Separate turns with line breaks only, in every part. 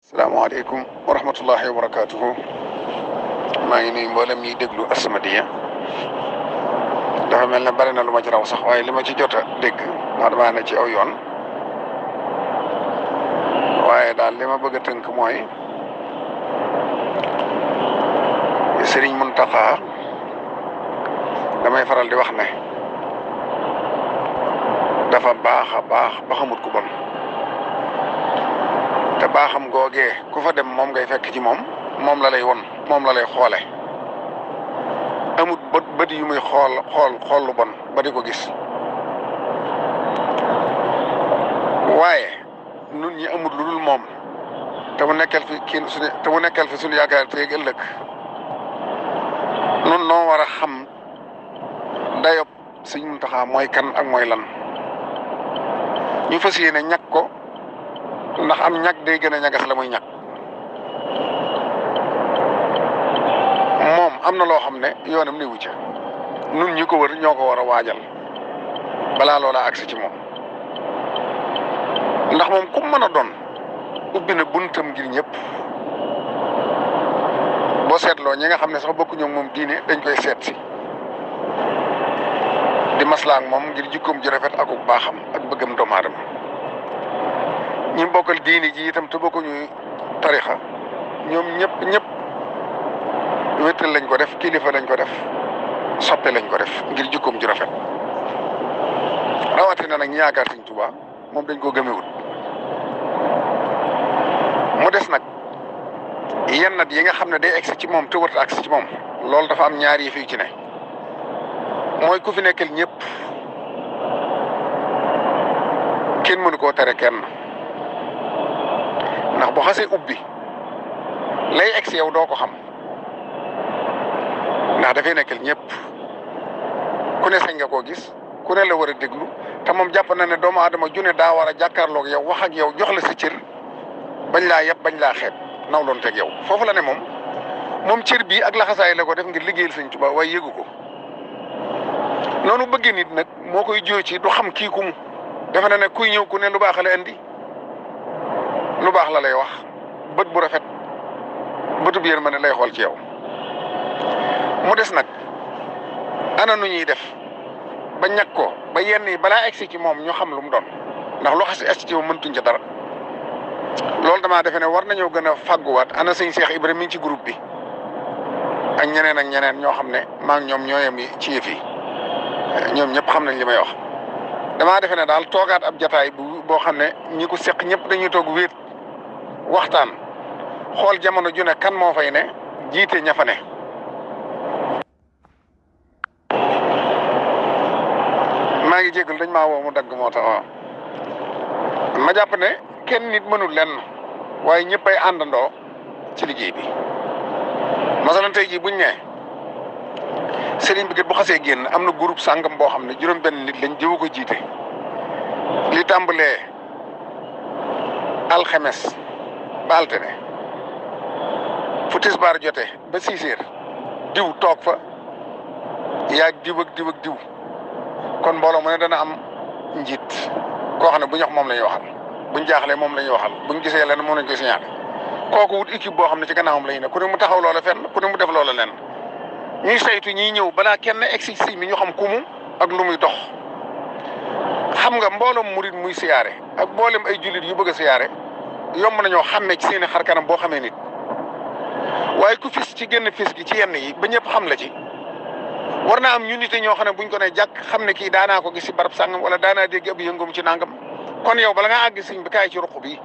salaamaaleykum wa rahmatullahi wa barakaatuhu maa ngi nuyu mboolem ñiy déglu As-Samadiyya dafa mel ne bari na lu ma ci raw sax waaye li ma ci jot a dégg maa damaa ne ci aw yoon waaye daal li ma bëgg a tënk mooy Sëriñ Muntaxa damay faral di wax ne dafa baax a baax ba xamut ku bon te baaxam googee ku fa dem moom ngay fekk ci moom la lay won moom la lay xoole amut bët yu muy xool lu bon ba di ko gis waaye nun ñi amut lu dul moom te mu nekkal fi suñu yaakaar teeg ëllëg nun noo war a xam dayob Sëñ Muntaxa mooy kan ak mooy lan ñu fas yéene ñàkk ko ndax am ñag day gën a ñagas la muy ñag moom am na loo xam ne yoonam niwu ca nun ñi ko wër ñoo ko war a waajal balaa loola agsi ci moom ndax moom ku mën a doon ubbi na buntam ngir ñëpp boo seetloo ñi nga xam ne sax bokkuñu ak moom diine dañ koy seet si di maslaa ak moom ngir jikkoom ji rafet ak baaxam ak bëggam doomu aadama ñi bokkal diini ji itam te bokkuñu tarixa ñoom ñëpp wéttal lañ ko def kilifa lañ ko def soppe lañ ko def ngir jikkoom ju rafet rawatina nag ñi yaakaar Sëñ Tuubaa moom dañ ko gëmewut mu des nag yenn nat yi nga xam ne day egsi ci moom te wërta agsi ci moom loolu dafa am ñaari yëf yu ci ne mooy ku fi nekkal ñëpp kenn mënu koo tere kenn ndax bu xasee ubbi lay egsi yow doo ko xam ndax dafay nekkal ñëpp ku ne sañ nga koo gis ku ne la war a déglu te moom jàpp na ne doomu aadama june daa war a jàkkaarloog yow wax ak yow jox la sa cër bañ laa yeb bañ laa xeeb nawloon teg yow foofu la ne moom cër bii ak laxasaay la ko def ngir liggéeyal Sëñ Tuubaa waaye yëgu ko noonu bëgg nit nag moo koy jóo ci du xam kii ku mu defe na ne kuy ñëw ku ne lu baax la indi lu baax la lay wax bët bu rafet bëtub yërmande lay xool ci yow mu des nag ana nu ñuy def ba ñàkk ko ba yenn yi balaa egsi ci moom ñu xam lu mu doon ndax lu xas egsi ci moom mëntuñ ca dara loolu damaa defe ne war nañoo gën a fàgguwaat ana sëñ Cheikh Ibrahima mi ngi ci groupe bi ak ñeneen ñoo xam ne maa ngi ñoom ñoo yem ci yëf yi ñoom ñëpp xam nañ li may wax damaa defe ne daal toogaat ab jataay boo xam ne ñi ko seq ñëpp dañuy toog wéet waxtaan xool jamono ju ne kan moo fay ne jiite ña fa ne maa ngi jégal dañ maa woo mu dagg moo tax waaw ma jàpp ne kenn nit mënul lenn waaye ñëpp ay àndandoo ci liggéey bi masalan tey jii buñ ne sëriñ bi kat bu xasee génn am na groupe sàngam boo xam ne juróom-benn nit lañ jëwu ko jiite li tàmbalee alxemes ba altine fu tisbaar jotee ba 6 heures diw toog fa yaag diw ak diw kon mbooloo mu ne dana am njiit koo xam ne bu ñu wax moom la ñuy waxal buñ jaaxlee moom la ñuy waxal buñ gisee lenn moom lañ koy signalé kooku wut équipe boo xam ne ci gannaawam la ñu ne ku ne mu taxaw loola fenn ku ne mu def loola lenn ñuy saytu ñiy ñëw balaa kenn egsi si mi ñu xam kumu ak lu muy dox xam nga mbooloom murit muy siyaare ak mboolem ay jullit yu bëgg a siyaare yomb nañoo xàmmee ci seen i xar kanam boo xamee nit waaye ku fis ci génn fis gi ci yenn yi ba ñëpp xam la ci war naa am ñu nite ñoo xam ne buñ ko ne jàkk xam ne kii daanaa ko gis si barab sàngam wala daanaa dégg ab yëngum ci nangam kon yow bala ngaa àgg sëñ bi kaay ci ruq bi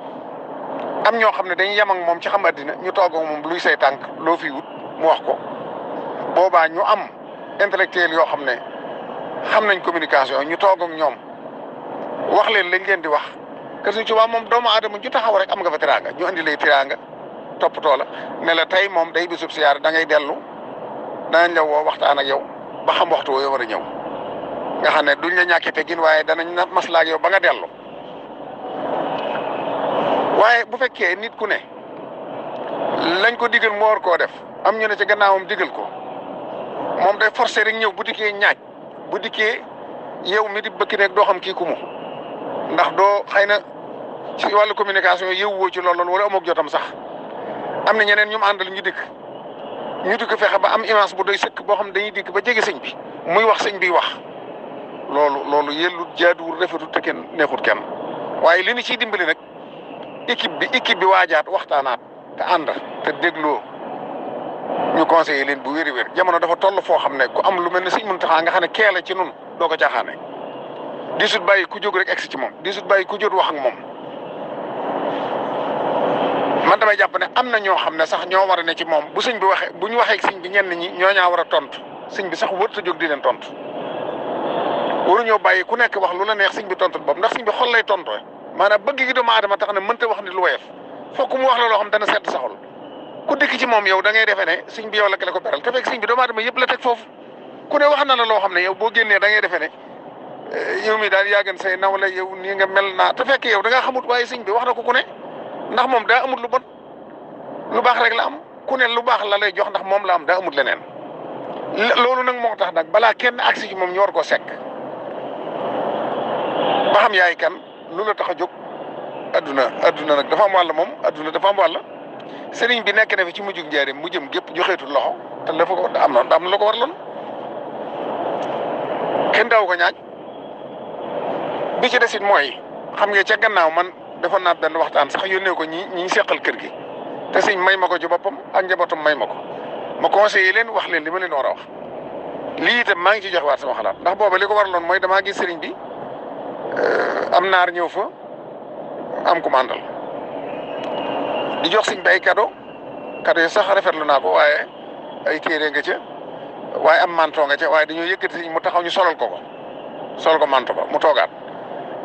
am ñoo xam ne dañuy yem ak moom ci xam addina ñu toog ak moom luy say tànk loo fi wut mu wax ko boobaa ñu am intellectuel yoo xam ne xam nañ communication ñu toog ak ñoom wax leen lañ leen di wax kër Sëñ Tuubaa moom doomu aadama ju taxaw rek am nga fa tiraanga ñu andi lay tiraanga toppatoo la ne la tey moom day bisub siyaar da ngay dellu danañ la woo waxtaan ak yow ba xam waxtu woo war a ñëw nga xam ne duñ la ñàkki teggin waaye danañ na maslaa ak yow ba nga dellu waaye bu fekkee nit ku ne lañ ko digal mu war koo def am ñu ne ci gannaawam digal ko moom day forcé rek ñëw bu dikkee ñaaj bu dikkee yow mi di bëkki nekk doo xam kii ku mu ndax doo xëy na ci wàllu communication yëwwoo ci loolu wala amoog jotam sax am na ñeneen ñu mu àndal ñu dikk fexe ba am image bu doy sëkk boo xam ne dañuy dikk ba jege sëñ bi muy wax sëñ bi wax loolu yellut jaaduwul rafetut te kenn neexut kenn waaye li ñu ciy dimbali nag équipe bi waajaat waxtaanaat te ànd te dégloo ñu conseillé leen bu wér jamono dafa toll foo xam ne ku am lu mel ne sëñ Muntaxa nga xam ne keela ci nun doo ko caaxaane disut bàyyi ku jóg rek egsi ci moom disut bàyyi ku jóg wax ak moom man damay jàpp ne am na ñoo xam ne sax ñoo war a ne ci moom bu sëñ bi waxee bu ñu waxee ak sëñ bi ñenn ñi ñoo ñaa war a tontu sëñ bi sax wërta jóg di leen tontu waruñoo bàyyi ku nekk wax lu la neex sëñ bi tontu bopp ndax sëñ bi xol lay tontu maanaam bëgg gi doomu aadama tax na mënta wax ni lu woyof fokk mu wax la loo xam dana sedd saxol ku dikk ci moom yow da ngay defee ne sëñ bi yow la ko beral te fekk sëñ bi doomu aadama yëpp la teg foofu ku ne wax na la loo xam ne yow boo génnee da ngay defee ne yow mi daal yaa gën say nawle yow nii nga mel naa te fekk yow da ngaa xamut waaye sëñ bi wax na ko ku ne ndax moom daa amut lu bon lu baax rek la am ku ne lu baax la lay jox ndax moom la am daa amut leneen loolu nag moo tax nag balaa kenn agsi ci moom ñu war koo sekk ba xam yaay kan lu la tax a jóg adduna nag dafa am wàll moom adduna dafa am wàll sëriñ bi nekk na fi ci mujjug njaareem mu jëm gépp joxeetul loxo te la fa ko am na lu ko waraloon kenn daaw ko ñaaj bi ci desit mooy xam nga ca gannaaw man defoon naa benn waxtaan sax yónnee ko ñi seqal kër gi te sëñ may ma ko ci boppam ak njabootam may ma ko ma conseillé leen wax leen li ma leen war a wax lii itam maa ngi ci jox waat sama xalaat ndax booba li ko waraloon mooy damaa gis sëriñ bi am naar ñëw fa am ku ma àndal di jox sëñ bi ay cadeau yi sax rafetlu naa ko waaye ay téere nga ca waaye am manto nga ca waaye dañoo yëkkati sëñ mu taxaw ñu solal ko manto ba mu toogaat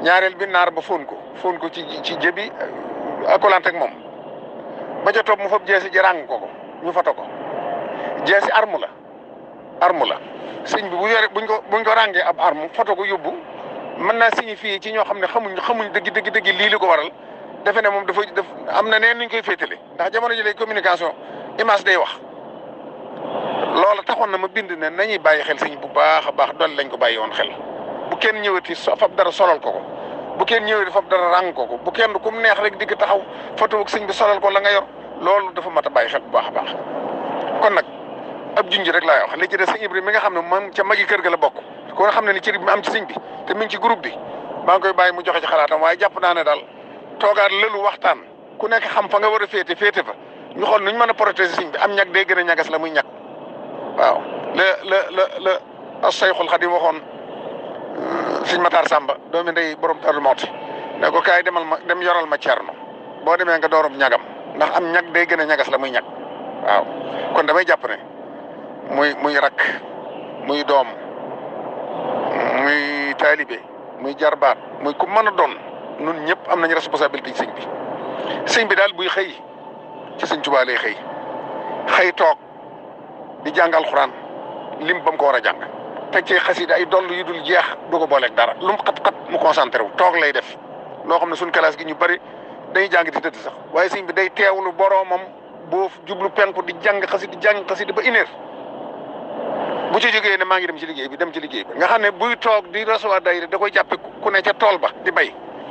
ñaareel bi naar ba fóon ko ci jëbi akolante ak moom ba ca topp mu fab jeesi ji ràng ko ñu foto ko jeesi arme la sëñ bi buñ ko ràngee ab arme foto ko yóbbu mën naa signifier ci ñoo xam ne xamuñ dëgg lii li ko waral defe ne moom dafa am na neen nuñ koy féetale ndax jamono ji lay communication image day wax loola taxoon na ma bind ne nañuy bàyyi xel sëñ bu baax a baax dolli lañ ko bàyyi woon xel bu kenn ñëwati fab dara solal ko bu kenn ñëwati fab dara ràng ko bu kenn ku mu neex rek digg taxaw foto ak sëñ bi solal ko la nga yor loolu dafa mat a bàyyi xel bu baax a baax kon nag ab junj rek laay wax li ci des sëñ Ibrahima mi nga xam ne moom ca magi kër ga la bokk ko nga xam ne ni cër bi mu am ci sëñ bi te mi ngi ci groupe bi maa ngi koy bàyyi mu joxe ci xalaatam waaye jàpp naa ne daal toogaat lëlu waxtaan ku nekk xam fa nga war a féete fa ñu xool nuñ mën a protéger sëñ bi am ñag day gën a ñagas la muy ñag waaw la as-Sayxul Xadim waxoon sëñ Matar Samba doomi ndey borom Darou Mouhty ne ko kaay dem yoral ma Cerno boo demee nga doorum ñagam ndax am ñag day gën a ñagas la muy ñag waaw kon damay jàpp ne muy rakk muy doom muy taalibe muy jarbaat muy ku mën a doon nun ñëpp am nañu responsabilité ci sëñ bi daal buy xëy ci sëñ Tuubaa lay xëy toog di jàng alxuraan lim ba mu ko war a jàng teg ci xasida ay doll yu dul jeex du ko booleeg dara lu mu xat-xat mu concentré wu toog lay def loo xam ne suñ classe gi ñu bari day jàng di tëdd sax waaye sëñ bi day teewlu boroomam boo jublu penku di jàng xasida ba une heure bu ci jógee ne maa ngi dem ci liggéey bi nga xam ne buy toog di recevoir daayira da koy jàppe ku ne ca tool ba di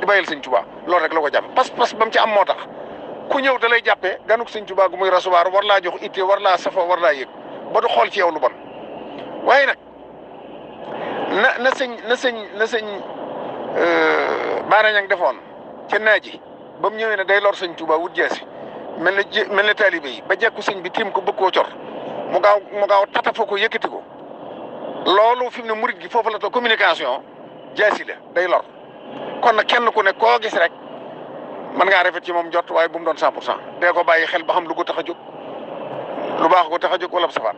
bayal sëñ Tuubaa loolu rek la ko jàppe pas ba mu ci am moo tax ku ñëw da lay jàppee ganuk sëñ Tuubaa gu muy recevoir war laa jox itte war laa safo war laa yëg ba du xool ci yow lu bon waaye nag na sëñ Baara Ñang defoon ca naaji ba mu ñëwee ne day lor sëñ Tuubaa wut jeesi mel ne taalibe yi ba jekku sëñ bi tiim ko bëgg koo cor mu gaaw tatafa ko yëkkati ko loolu fi mu ne murit gi foofu la to communication jaasi la day lor kon nag kenn ku ne koo gis rek mën ngaa rafet ci moom jot waaye bu mu doon 100% dee ko bàyyi xel ba xam lu ko tax a jóg lu baax ko tax a jóg wala safaan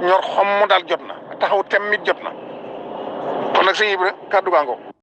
ñor xom mu daal jot na taxaw tem mit jot na kon nag sëñ Ibra kàddu gaango